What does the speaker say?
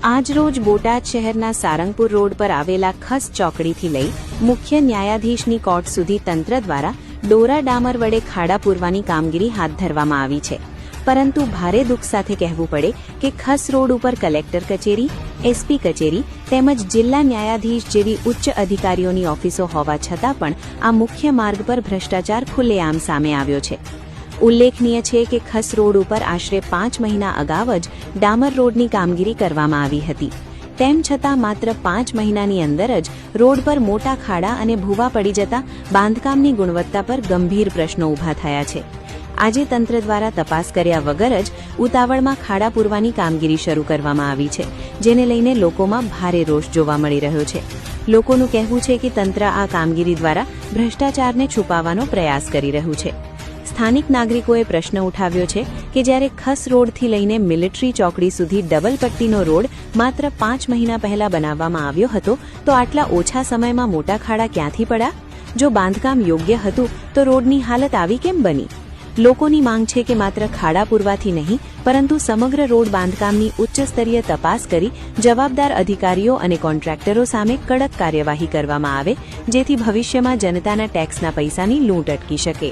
આજરોજ બોટાદ શહેરના સારંગપુર રોડ પર આવેલા ખસ ચોકડીથી લઈ મુખ્ય ન્યાયાધીશની કોર્ટ સુધી તંત્ર દ્વારા ડોરા ડામર વડે ખાડા પૂરવાની કામગીરી હાથ ધરવામાં આવી છે, પરંતુ ભારે દુઃખ સાથે કહેવું પડે કે ખસ રોડ ઉપર કલેક્ટર કચેરી, એસપી કચેરી તેમજ જિલ્લા ન્યાયાધીશ જેવી ઉચ્ચ અધિકારીઓની ઓફિસો હોવા છતાં પણ આ મુખ્ય માર્ગ પર ભ્રષ્ટાચાર ખુલ્લેઆમ સામે આવ્યો છે। ઉલ્લેખનીય છે કે ખસ રોડ ઉપર આશરે 5 મહિના અગાઉ જ ડામર રોડની કામગીરી કરવામાં આવી હતી, તેમ છતાં માત્ર 5 મહિનાની અંદર જ રોડ પર મોટા ખાડા અને ભૂવા પડી જતા બાંધકામની ગુણવત્તા પર ગંભીર પ્રશ્નો ઊભા થયા છે। આજે તંત્ર દ્વારા તપાસ કર્યા વગર જ ઉતાવળમાં ખાડા પૂરવાની કામગીરી શરૂ કરવામાં આવી છે, જેને લઈને લોકોમાં ભારે રોષ જોવા મળી રહ્યો છે। લોકોનું કહેવું છે કે તંત્ર આ કામગીરી દ્વારા ભ્રષ્ટાચારને છુપાવવાનો પ્રયાસ કરી રહ્યું છે। સ્થાનિક નાગરિકોએ પ્રશ્ન ઉઠાવ્યો છે કે જ્યારે ખસ રોડથી લઈને મિલિટરી ચોકડી સુધી ડબલ પટ્ટીનો રોડ માત્ર 5 મહિના પહેલા બનાવવામાં આવ્યો હતો, તો આટલા ઓછા સમયમાં મોટા ખાડા ક્યાંથી પડ્યા? જો બાંધકામ યોગ્ય હતું તો રોડની હાલત આવી કેમ બની? લોકોની માંગ છે કે માત્ર ખાડા પૂરવાથી નહીં, પરંતુ સમગ્ર રોડ બાંધકામની ઉચ્ચ સ્તરીય તપાસ કરી જવાબદાર અધિકારીઓ અને કોન્ટ્રાક્ટરો સામે કડક કાર્યવાહી કરવામાં આવે, જેથી ભવિષ્યમાં જનતાના ટેક્સના પૈસાની લૂંટ અટકી શકે।